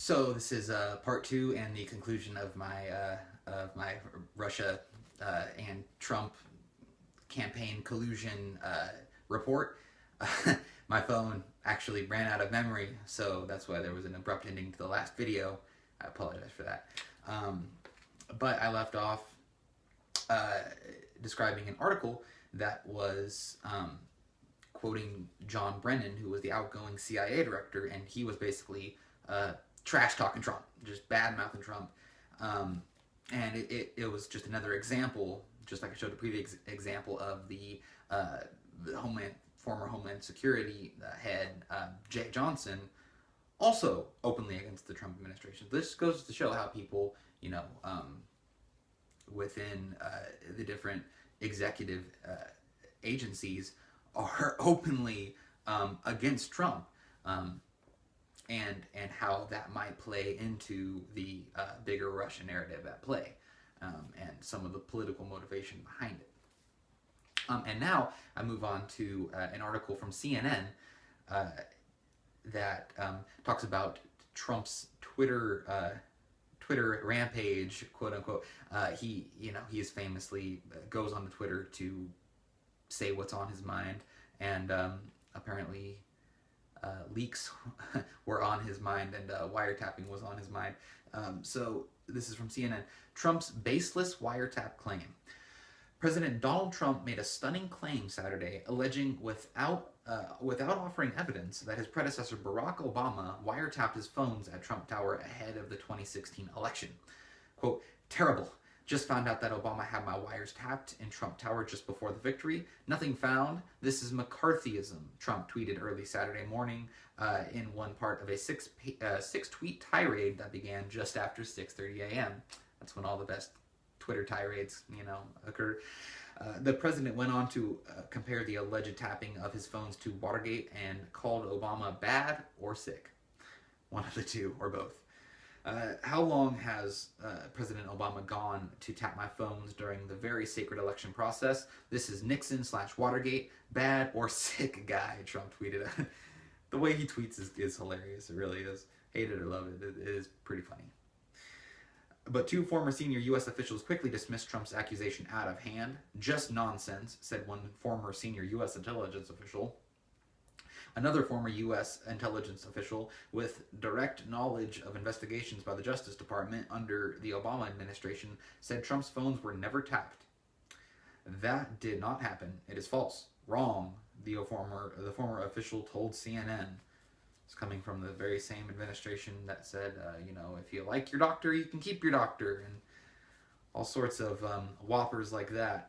So this is part two and the conclusion of my Russia and Trump campaign collusion report. My phone actually ran out of memory, so that's why there was an abrupt ending to the last video. I apologize for that. But I left off describing an article that was quoting John Brennan, who was the outgoing CIA director, and he was basically trash talking Trump, just bad mouthing Trump. And it was just another example, just like I showed the previous example of the former Homeland Security head, Jay Johnson, also openly against the Trump administration. This goes to show how people, within the different executive agencies are openly against Trump, and how that might play into the bigger Russia narrative at play, and some of the political motivation behind it. And now I move on to an article from CNN that talks about Trump's Twitter rampage, quote unquote. He is famously goes on to Twitter to say what's on his mind, and apparently leaks were on his mind, and wiretapping was on his mind. So this is from CNN. Trump's baseless wiretap claim. President Donald Trump made a stunning claim Saturday, alleging without offering evidence that his predecessor Barack Obama wiretapped his phones at Trump Tower ahead of the 2016 election. Quote, terrible. Just found out that Obama had my wires tapped in Trump Tower just before the victory. Nothing found. This is McCarthyism, Trump tweeted early Saturday morning in one part of a six-tweet tirade that began just after 6:30 a.m. That's when all the best Twitter tirades, occur. The president went on to compare the alleged tapping of his phones to Watergate and called Obama bad or sick. One of the two, or both. How long has President Obama gone to tap my phones during the very sacred election process? This is Nixon/Watergate, bad or sick guy, Trump tweeted. The way he tweets is hilarious. It really is. Hate it or love it. It is pretty funny. But two former senior U.S. officials quickly dismissed Trump's accusation out of hand. Just nonsense, said one former senior U.S. intelligence official. Another former U.S. intelligence official with direct knowledge of investigations by the Justice Department under the Obama administration said Trump's phones were never tapped. That did not happen. It is false. Wrong, the former official told CNN. It's coming from the very same administration that said, if you like your doctor, you can keep your doctor, and all sorts of whoppers like that.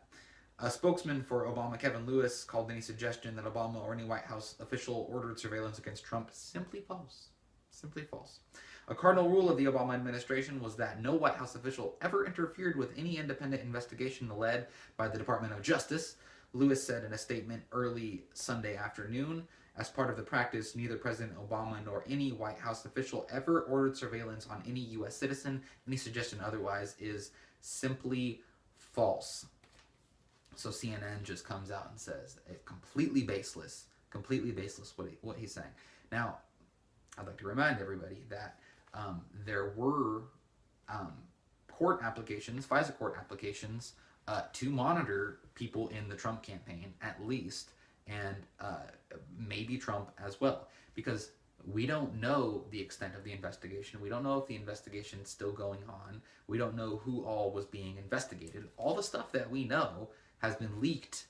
A spokesman for Obama, Kevin Lewis, called any suggestion that Obama or any White House official ordered surveillance against Trump simply false. Simply false. A cardinal rule of the Obama administration was that no White House official ever interfered with any independent investigation led by the Department of Justice, Lewis said in a statement early Sunday afternoon. As part of the practice, neither President Obama nor any White House official ever ordered surveillance on any U.S. citizen. Any suggestion otherwise is simply false. So CNN just comes out and says it's completely baseless what he's saying. Now, I'd like to remind everybody that there were court applications, FISA court applications, to monitor people in the Trump campaign, at least, and maybe Trump as well, because we don't know the extent of the investigation. We don't know if the investigation is still going on. We don't know who all was being investigated. All the stuff that we know has been leaked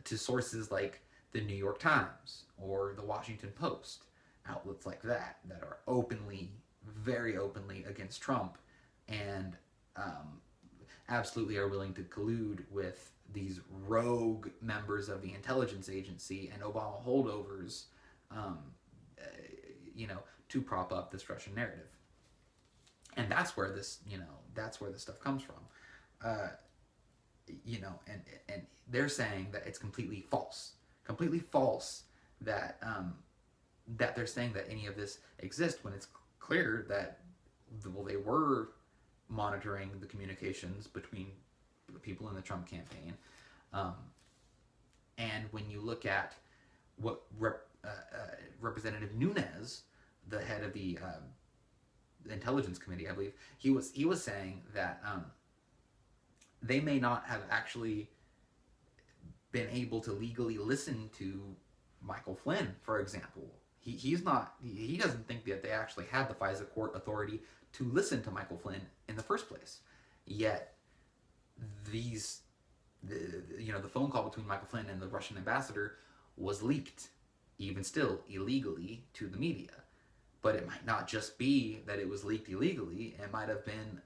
to sources like the New York Times or the Washington Post, outlets like that are openly, very openly against Trump, and absolutely are willing to collude with these rogue members of the intelligence agency and Obama holdovers, to prop up this Russian narrative. And that's where this stuff comes from. And they're saying that it's completely false that that they're saying that any of this exists, when it's clear that they were monitoring the communications between the people in the Trump campaign. And when you look at what Representative Nunes, the head of the Intelligence Committee, I believe, he was saying that they may not have actually been able to legally listen to Michael Flynn, for example. He doesn't think that they actually had the FISA court authority to listen to Michael Flynn in the first place. Yet the phone call between Michael Flynn and the Russian ambassador was leaked, even still illegally, to the media. But it might not just be that it was leaked illegally; it might have been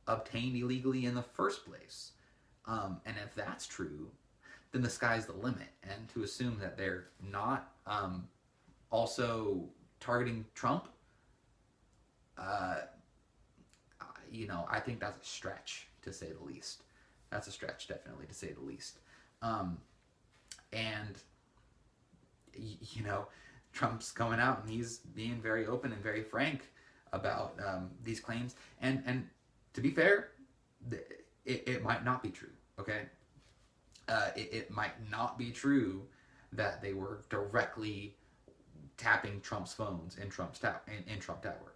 obtained illegally in the first place. And if that's true, then the sky's the limit. And to assume that they're not also targeting Trump, I think that's a stretch, to say the least. That's a stretch, definitely, to say the least. And Trump's going out and he's being very open and very frank about these claims. And to be fair, it might not be true, okay? It might not be true that they were directly tapping Trump's phones in Trump Tower.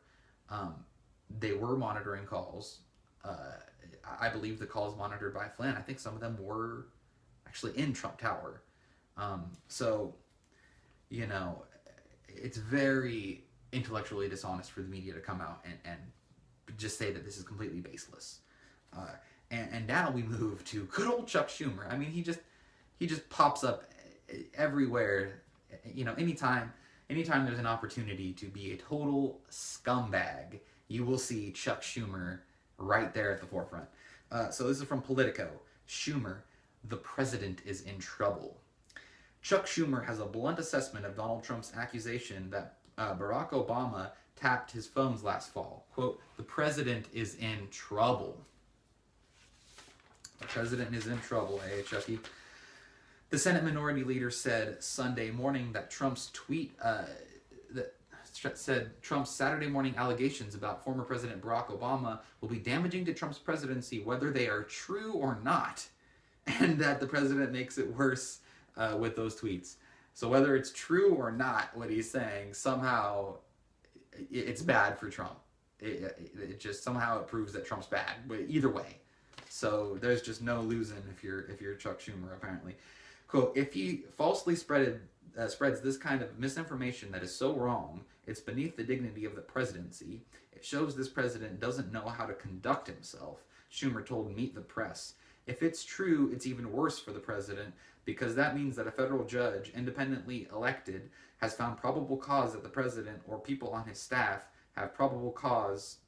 They were monitoring calls. I believe the calls monitored by Flynn, I think some of them were actually in Trump Tower. So, it's very intellectually dishonest for the media to come out and just say that this is completely baseless. And now we move to good old Chuck Schumer. I mean, he just pops up everywhere. Anytime there's an opportunity to be a total scumbag, you will see Chuck Schumer right there at the forefront. So this is from Politico. Schumer, the president is in trouble. Chuck Schumer has a blunt assessment of Donald Trump's accusation that Barack Obama tapped his phones last fall. Quote, the president is in trouble. The president is in trouble, eh, Chucky? The Senate Minority Leader said Sunday morning that Trump's Trump's Saturday morning allegations about former President Barack Obama will be damaging to Trump's presidency whether they are true or not, and that the president makes it worse with those tweets. So whether it's true or not, what he's saying, somehow it's bad for Trump. It just somehow it proves that Trump's bad. But either way, so there's just no losing if you're Chuck Schumer, apparently. Quote, if he falsely spreads this kind of misinformation that is so wrong, it's beneath the dignity of the presidency. It shows this president doesn't know how to conduct himself, Schumer told Meet the Press. If it's true, it's even worse for the president, because that means that a federal judge, independently elected, has found probable cause that the president or people on his staff have probable cause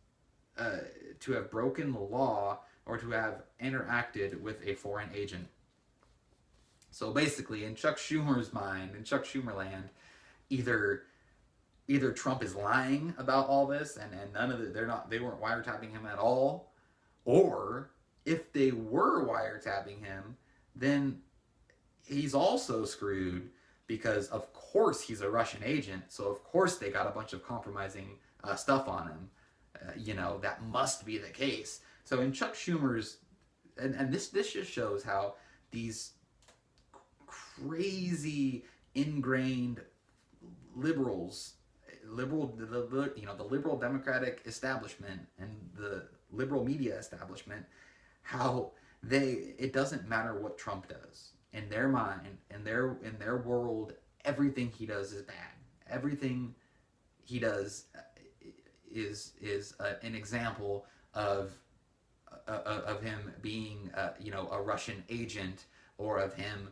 to have broken the law or to have interacted with a foreign agent. So basically, in Chuck Schumer's mind, in Chuck Schumerland, either Trump is lying about all this and none of they weren't wiretapping him at all, or if they were wiretapping him, then he's also screwed, because of course he's a Russian agent, so of course they got a bunch of compromising stuff on him. That must be the case. So in Chuck Schumer's, and this just shows how these crazy ingrained liberals, the liberal Democratic establishment and the liberal media establishment, how it doesn't matter what Trump does. In their mind, in their world, everything he does is bad. Everything he does is an example of him being a Russian agent, or of him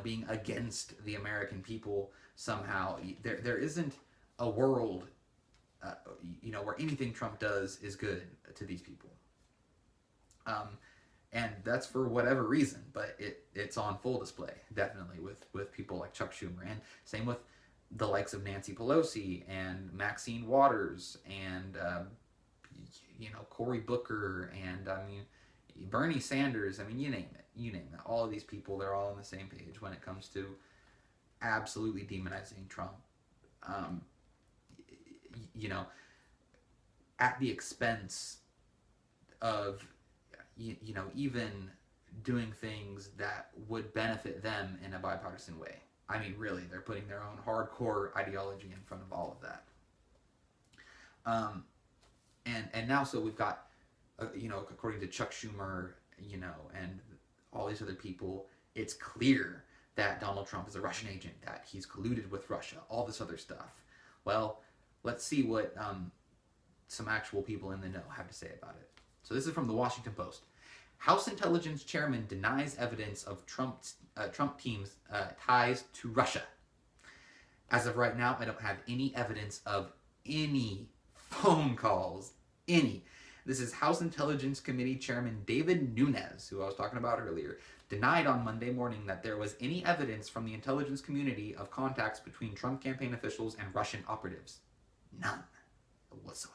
being against the American people somehow. There isn't a world where anything Trump does is good to these people. And that's for whatever reason, but it's on full display, definitely, with people like Chuck Schumer, and same with the likes of Nancy Pelosi and Maxine Waters and Cory Booker and Bernie Sanders. You name it. All of these people, they're all on the same page when it comes to absolutely demonizing Trump. At the expense of even doing things that would benefit them in a bipartisan way. Really, they're putting their own hardcore ideology in front of all of that. And now, so we've got, according to Chuck Schumer, and all these other people, it's clear that Donald Trump is a Russian agent, that he's colluded with Russia, all this other stuff. Well, let's see what some actual people in the know have to say about it. So this is from the Washington Post. House Intelligence Chairman denies evidence of Trump team's ties to Russia. As of right now, I don't have any evidence of any phone calls. Any. This is House Intelligence Committee Chairman David Nunes, who I was talking about earlier, denied on Monday morning that there was any evidence from the intelligence community of contacts between Trump campaign officials and Russian operatives. None whatsoever.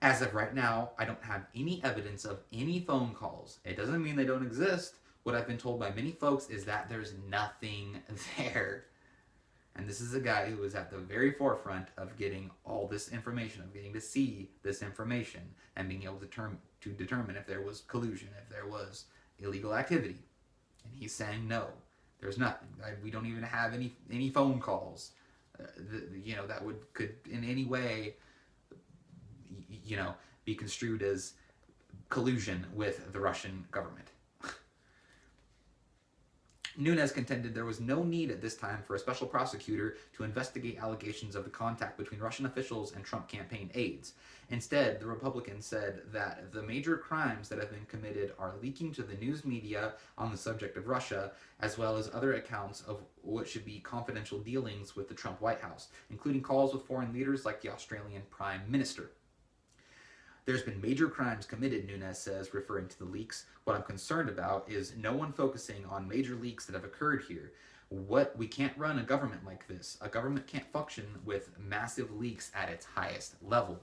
As of right now, I don't have any evidence of any phone calls. It doesn't mean they don't exist. What I've been told by many folks is that there's nothing there. And this is a guy who was at the very forefront of getting all this information, of getting to see this information, and being able to determine if there was collusion, if there was illegal activity. And he's saying no, there's nothing. We don't even have any phone calls, that could in any way, be construed as collusion with the Russian government. Nunes contended there was no need at this time for a special prosecutor to investigate allegations of the contact between Russian officials and Trump campaign aides. Instead, the Republican said that the major crimes that have been committed are leaking to the news media on the subject of Russia, as well as other accounts of what should be confidential dealings with the Trump White House, including calls with foreign leaders like the Australian Prime Minister. There's been major crimes committed, Nunes says, referring to the leaks. What I'm concerned about is no one focusing on major leaks that have occurred here. We can't run a government like this. A government can't function with massive leaks at its highest level.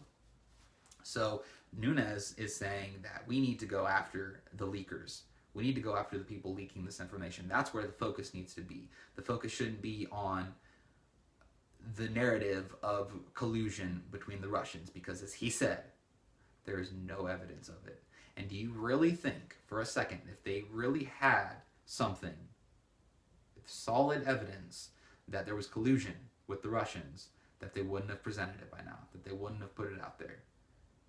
So Nunes is saying that we need to go after the leakers. We need to go after the people leaking this information. That's where the focus needs to be. The focus shouldn't be on the narrative of collusion between the Russians, because as he said, there is no evidence of it. And do you really think, for a second, if they really had something, solid evidence that there was collusion with the Russians, that they wouldn't have presented it by now, that they wouldn't have put it out there?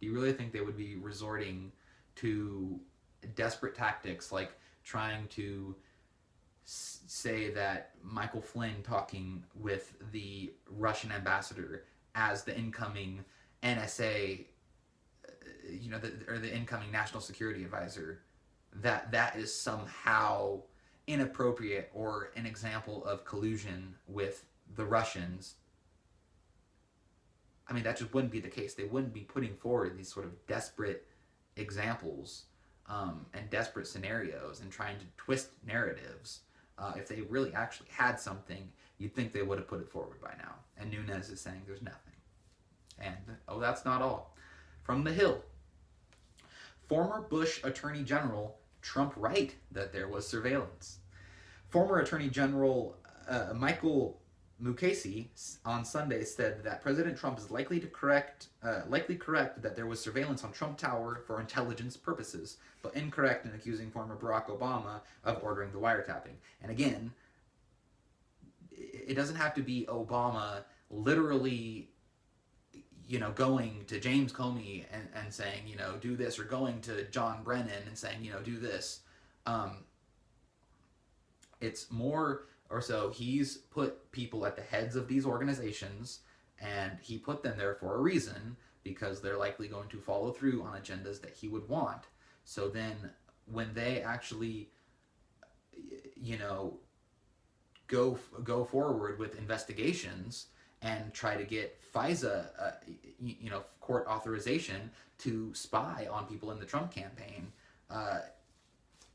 Do you really think they would be resorting to desperate tactics like trying to say that Michael Flynn talking with the Russian ambassador as the incoming NSA, or the incoming national security advisor, that is somehow inappropriate or an example of collusion with the Russians? I mean, that just wouldn't be the case. They wouldn't be putting forward these sort of desperate examples and desperate scenarios and trying to twist narratives. If they really actually had something, you'd think they would have put it forward by now. And Nunes is saying there's nothing. And, that's not all. From the Hill. Former Bush Attorney General Trump right that there was surveillance. Former Attorney General Michael Mukasey on Sunday said that President Trump is likely correct that there was surveillance on Trump Tower for intelligence purposes, but incorrect in accusing former Barack Obama of ordering the wiretapping. And again, it doesn't have to be Obama literally going to James Comey and saying, do this, or going to John Brennan and saying, do this. It's more, or so he's put people at the heads of these organizations, and he put them there for a reason, because they're likely going to follow through on agendas that he would want. So then when they actually, go forward with investigations and try to get FISA, court authorization to spy on people in the Trump campaign, and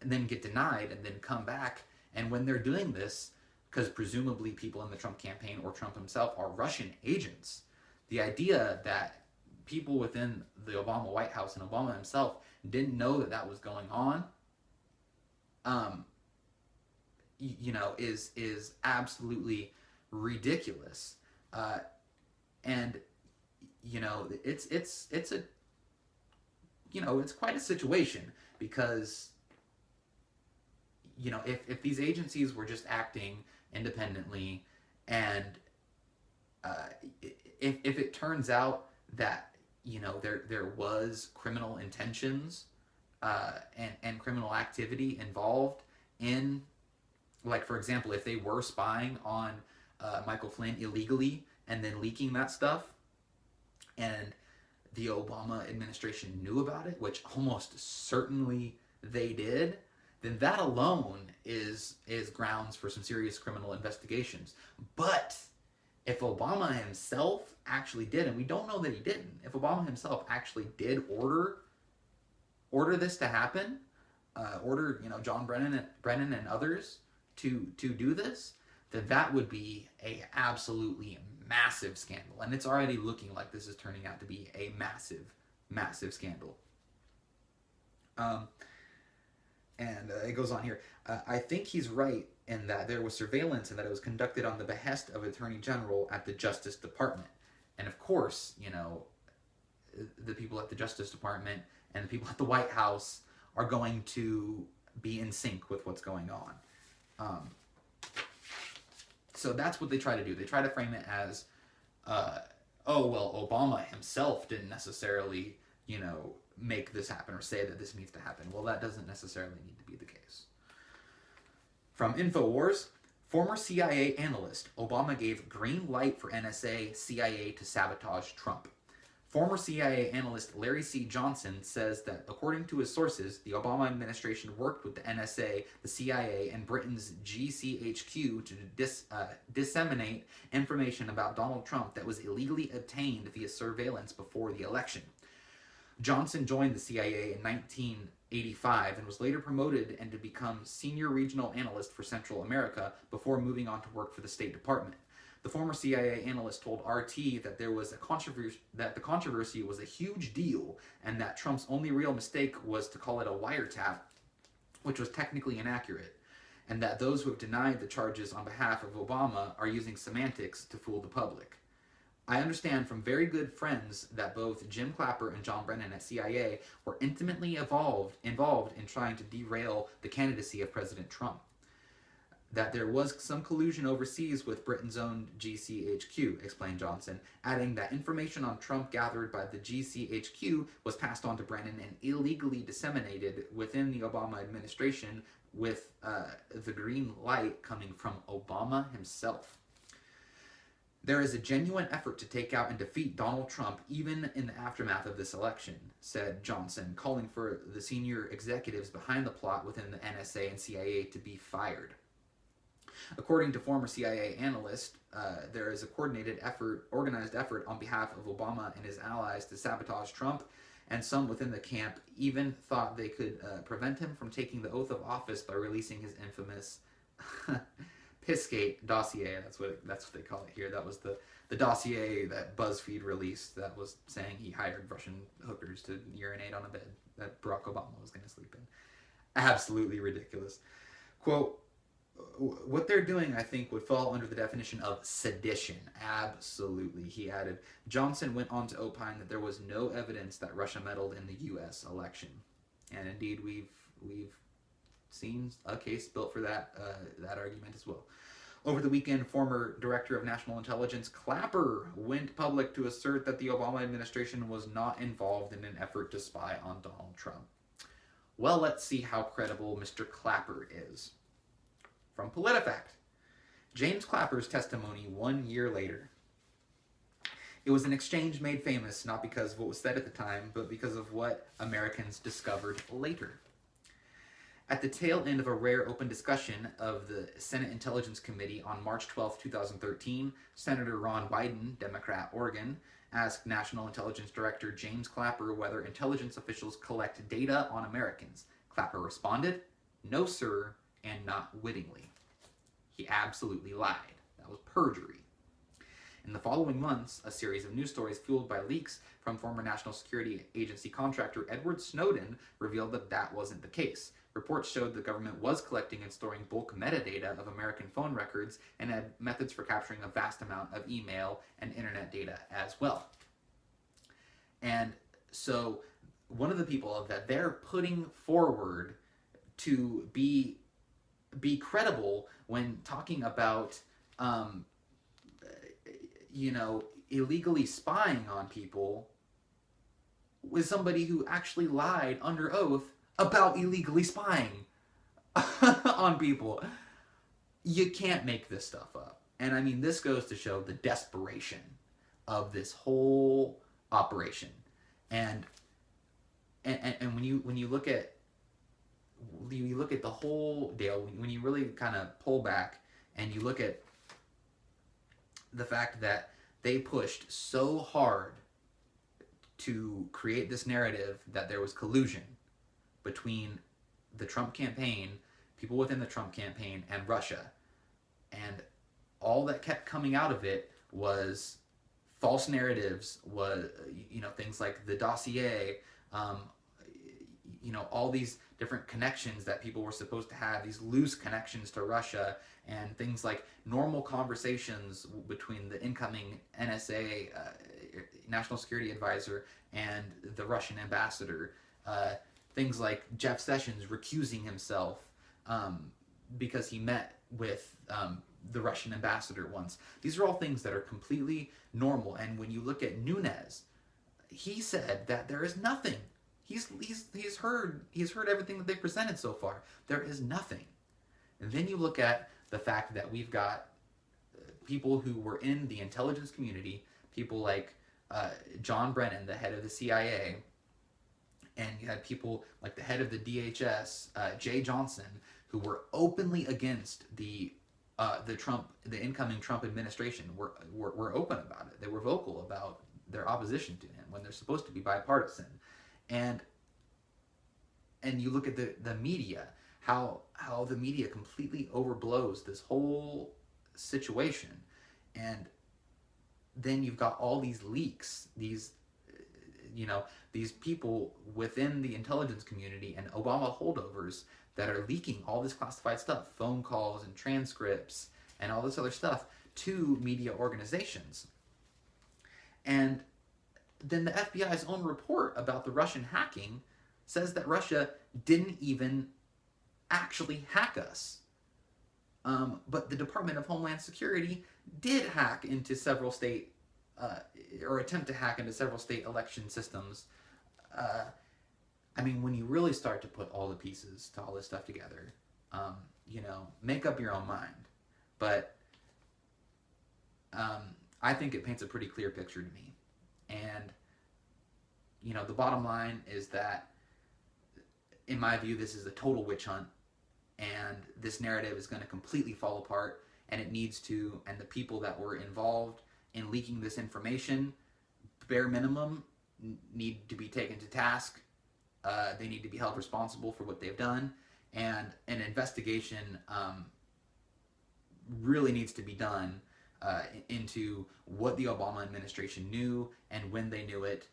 then get denied, and then come back. And when they're doing this, because presumably people in the Trump campaign or Trump himself are Russian agents, the idea that people within the Obama White House and Obama himself didn't know that was going on, is absolutely ridiculous. And it's quite a situation, because if these agencies were just acting independently, and if it turns out that, you know, there was criminal intentions and criminal activity involved in, like, for example, if they were spying on Michael Flynn illegally and then leaking that stuff, and the Obama administration knew about it, which almost certainly they did, then that alone is grounds for some serious criminal investigations. But if Obama himself actually did, and we don't know that he didn't, if Obama himself actually did order this to happen, order, you know, John Brennan and others to do this, then that would be a absolutely massive scandal. And it's already looking like this is turning out to be a massive scandal. And it goes on here. I think he's right in that there was surveillance and that it was conducted on the behest of Attorney General at the Justice Department. And of course, you know, the people at the Justice Department and the people at the White House are going to be in sync with what's going on. So that's what they try to do. They try to frame it as, oh, well, Obama himself didn't necessarily, you know, make this happen or say that this needs to happen. Well, that doesn't necessarily need to be the case. From InfoWars, former CIA analyst, Obama gave green light for NSA, CIA to sabotage Trump. Former CIA analyst Larry C. Johnson says that, according to his sources, the Obama administration worked with the NSA, the CIA, and Britain's GCHQ to disseminate information about Donald Trump that was illegally obtained via surveillance before the election. Johnson joined the CIA in 1985 and was later promoted and to become senior regional analyst for Central America before moving on to work for the State Department. The former CIA analyst told RT that there was a controversy, that the controversy was a huge deal, and that Trump's only real mistake was to call it a wiretap, which was technically inaccurate, and that those who have denied the charges on behalf of Obama are using semantics to fool the public. I understand from very good friends that both Jim Clapper and John Brennan at CIA were intimately involved in trying to derail the candidacy of President Trump. That there was some collusion overseas with Britain's own GCHQ, explained Johnson, adding that information on Trump gathered by the GCHQ was passed on to Brennan and illegally disseminated within the Obama administration, with the green light coming from Obama himself. There is a genuine effort to take out and defeat Donald Trump even in the aftermath of this election, said Johnson, calling for the senior executives behind the plot within the NSA and CIA to be fired. According to former CIA analyst, there is a organized effort on behalf of Obama and his allies to sabotage Trump, and some within the camp even thought they could prevent him from taking the oath of office by releasing his infamous Pissgate dossier. That's what they call it here. That was the dossier that BuzzFeed released that was saying he hired Russian hookers to urinate on a bed that Barack Obama was going to sleep in. Absolutely ridiculous. Quote, what they're doing, I think, would fall under the definition of sedition. Absolutely, he added. Johnson went on to opine that there was no evidence that Russia meddled in the U.S. election. And indeed, we've seen a case built for that argument as well. Over the weekend, former Director of National Intelligence Clapper went public to assert that the Obama administration was not involved in an effort to spy on Donald Trump. Well, let's see how credible Mr. Clapper is. From PolitiFact, James Clapper's testimony 1 year later. It was an exchange made famous not because of what was said at the time, but because of what Americans discovered later. At the tail end of a rare open discussion of the Senate Intelligence Committee on March 12, 2013, Senator Ron Wyden, Democrat, Oregon, asked National Intelligence Director James Clapper whether intelligence officials collect data on Americans. Clapper responded, "No, sir, and not wittingly." He absolutely lied. That was perjury. In the following months, a series of news stories fueled by leaks from former National Security Agency contractor Edward Snowden revealed that that wasn't the case. Reports showed the government was collecting and storing bulk metadata of American phone records and had methods for capturing a vast amount of email and internet data as well. And so one of the people that they're putting forward to be credible when talking about, illegally spying on people was somebody who actually lied under oath about illegally spying on people. You can't make this stuff up. And I mean, this goes to show the desperation of this whole operation. And when you look at the whole deal, when you really kind of pull back and you look at the fact that they pushed so hard to create this narrative that there was collusion between the Trump campaign, people within the Trump campaign, and Russia. And all that kept coming out of it was false narratives, was, things like the dossier, all these different connections that people were supposed to have, these loose connections to Russia, and things like normal conversations between the incoming NSA, National Security Advisor, and the Russian ambassador. Things like Jeff Sessions recusing himself because he met with the Russian ambassador once. These are all things that are completely normal. And when you look at Nunes, he said that there is nothing. He's heard everything that they've presented so far. There is nothing. And then you look at the fact that we've got people who were in the intelligence community, people like John Brennan, the head of the CIA, and you had people like the head of the DHS, Jay Johnson, who were openly against the incoming Trump administration. Were open about it. They were vocal about their opposition to him when they're supposed to be bipartisan. And you look at the media, how the media completely overblows this whole situation, and then you've got all these leaks, these people within the intelligence community and Obama holdovers that are leaking all this classified stuff, phone calls and transcripts and all this other stuff to media organizations. And then the FBI's own report about the Russian hacking says that Russia didn't even actually hack us. But the Department of Homeland Security did hack into several state, or attempt to hack into several state election systems. I mean, when you really start to put all the pieces to all this stuff together, make up your own mind. But I think it paints a pretty clear picture to me. And, the bottom line is that, in my view, this is a total witch hunt, and this narrative is going to completely fall apart, and it needs to, and the people that were involved in leaking this information, bare minimum, need to be taken to task. They need to be held responsible for what they've done, and an investigation really needs to be done into what the Obama administration knew and when they knew it.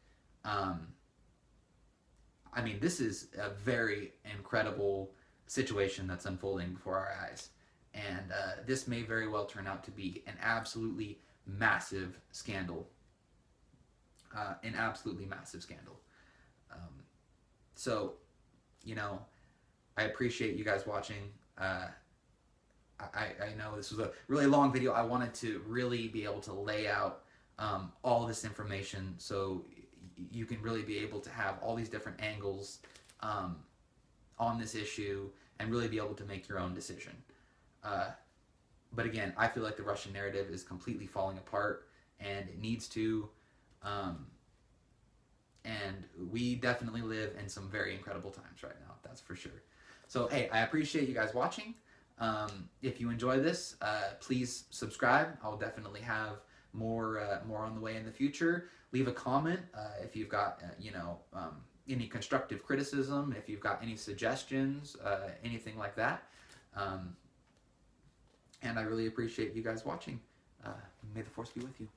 I mean, this is a very incredible situation that's unfolding before our eyes, and this may very well turn out to be an absolutely massive scandal. An absolutely massive scandal. So, I appreciate you guys watching. I know this was a really long video. I wanted to really be able to lay out all this information so you can really be able to have all these different angles on this issue and really be able to make your own decision. But again, I feel like the Russian narrative is completely falling apart, and it needs to. And we definitely live in some very incredible times right now, that's for sure. So, hey, I appreciate you guys watching. If you enjoy this, please subscribe. I'll definitely have more on the way in the future. Leave a comment if you've got, any constructive criticism, if you've got any suggestions, anything like that. And I really appreciate you guys watching. May the force be with you.